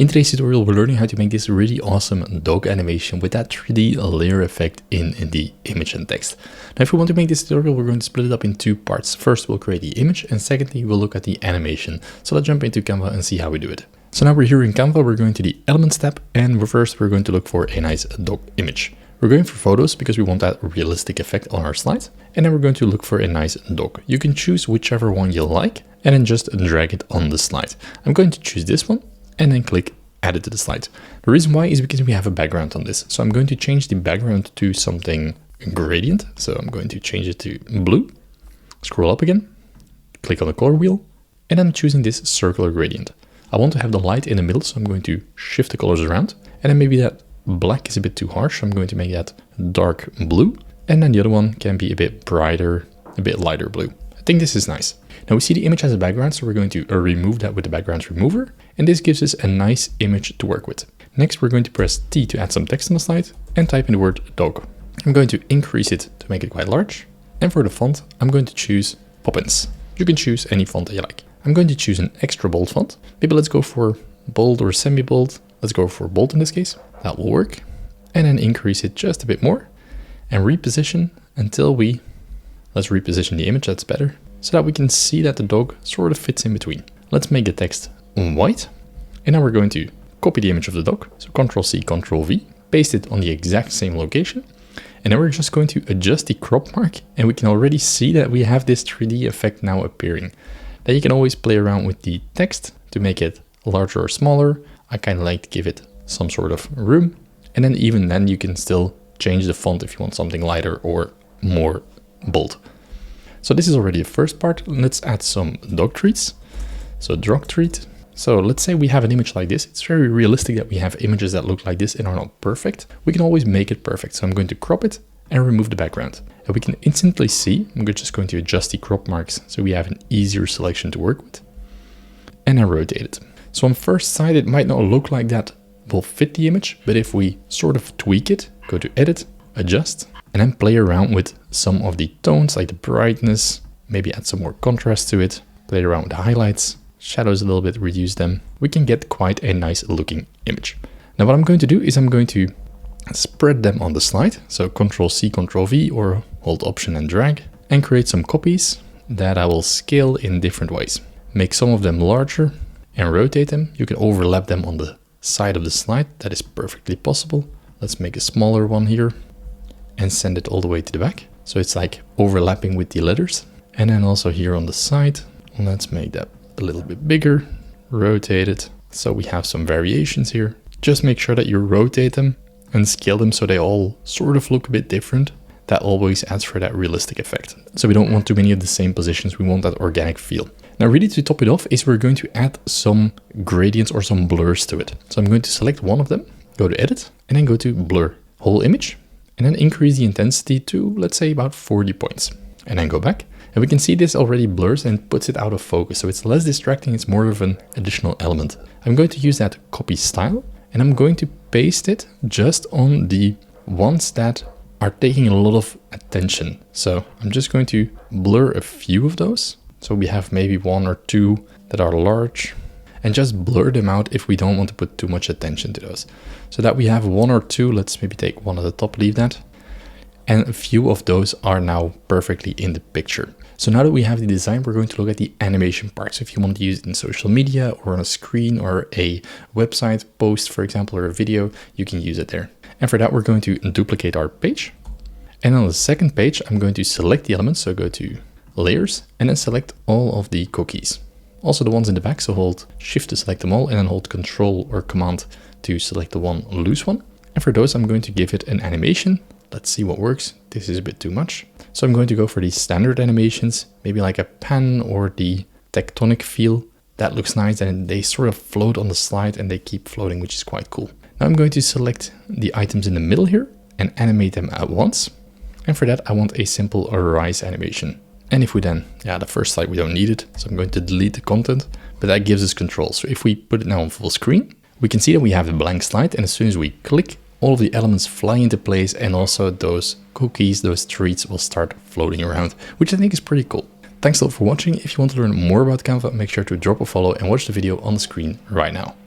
In today's tutorial, we're learning how to make this really awesome dog animation with that 3D layer effect in the image and text. Now, if we want to make this tutorial, we're going to split it up in two parts. First, we'll create the image, and secondly, we'll look at the animation. So let's jump into Canva and see how we do it. So now we're here in Canva, we're going to the Elements tab, and first we're going to look for a nice dog image. We're going for photos because we want that realistic effect on our slide. And then we're going to look for a nice dog. You can choose whichever one you like and then just drag it on the slide. I'm going to choose this one and then click Add it to the slide. The reason why is because we have a background on this. So I'm going to change the background to something gradient. So I'm going to change it to blue. Scroll up again, click on the color wheel, and I'm choosing this circular gradient. I want to have the light in the middle, so I'm going to shift the colors around. And then maybe that black is a bit too harsh, so I'm going to make that dark blue. And then the other one can be a bit brighter, a bit lighter blue. I think this is nice. Now we see the image has a background, so we're going to remove that with the background remover. And this gives us a nice image to work with. Next, we're going to press T to add some text on the slide and type in the word dog. I'm going to increase it to make it quite large. And for the font, I'm going to choose Poppins. You can choose any font that you like. I'm going to choose an extra bold font. Maybe let's go for bold or semi-bold. Let's go for bold in this case. That will work. And then increase it just a bit more and reposition until let's reposition the image, that's better, so that we can see that the dog sort of fits in between. Let's make the text white. And now we're going to copy the image of the dog. So Ctrl-C, Ctrl-V, paste it on the exact same location. And then we're just going to adjust the crop mark, and we can already see that we have this 3D effect now appearing. Now you can always play around with the text to make it larger or smaller. I kind of like to give it some sort of room. And then even then you can still change the font if you want something lighter or more bold. So this is already the first part. Let's add some dog treats. So dog treat. So let's say we have an image like this. It's very realistic that we have images that look like this and are not perfect. We can always make it perfect. So I'm going to crop it and remove the background. And we can instantly see, I'm just going to adjust the crop marks so we have an easier selection to work with. And I rotate it. So on first sight, it might not look like that will fit the image, but if we sort of tweak it, go to edit, adjust, and then play around with some of the tones, like the brightness, maybe add some more contrast to it, play around with the highlights, shadows a little bit, reduce them, we can get quite a nice looking image. Now what I'm going to do is I'm going to spread them on the slide. So Ctrl-C, Ctrl-V, or hold Option and drag, and create some copies that I will scale in different ways. Make some of them larger and rotate them. You can overlap them on the side of the slide. That is perfectly possible. Let's make a smaller one here and send it all the way to the back. So it's like overlapping with the letters. And then also here on the side, let's make that a little bit bigger, rotate it. So we have some variations here. Just make sure that you rotate them and scale them so they all sort of look a bit different. That always adds for that realistic effect. So we don't want too many of the same positions. We want that organic feel. Now really to top it off is we're going to add some gradients or some blurs to it. So I'm going to select one of them, go to edit, and then go to blur whole image, and then increase the intensity to, let's say, about 40 points. And then go back, and we can see this already blurs and puts it out of focus. So it's less distracting, it's more of an additional element. I'm going to use that copy style, and I'm going to paste it just on the ones that are taking a lot of attention. So I'm just going to blur a few of those. So we have maybe one or two that are large, and just blur them out if we don't want to put too much attention to those. So that we have one or two, let's maybe take one at the top, leave that. And a few of those are now perfectly in the picture. So now that we have the design, we're going to look at the animation part. So if you want to use it in social media or on a screen or a website post, for example, or a video, you can use it there. And for that, we're going to duplicate our page. And on the second page, I'm going to select the elements. So go to layers and then select all of the cookies. Also the ones in the back, so hold Shift to select them all and then hold Control or Command to select the one loose one. And for those, I'm going to give it an animation. Let's see what works. This is a bit too much. So I'm going to go for these standard animations, maybe like a pan or the tectonic feel. That looks nice, and they sort of float on the slide and they keep floating, which is quite cool. Now I'm going to select the items in the middle here and animate them at once. And for that, I want a simple rise animation. And if we then, the first slide, we don't need it. So I'm going to delete the content, but that gives us control. So if we put it now on full screen, we can see that we have a blank slide. And as soon as we click, all of the elements fly into place, and also those cookies, those treats will start floating around, which I think is pretty cool. Thanks a lot for watching. If you want to learn more about Canva, make sure to drop a follow and watch the video on the screen right now.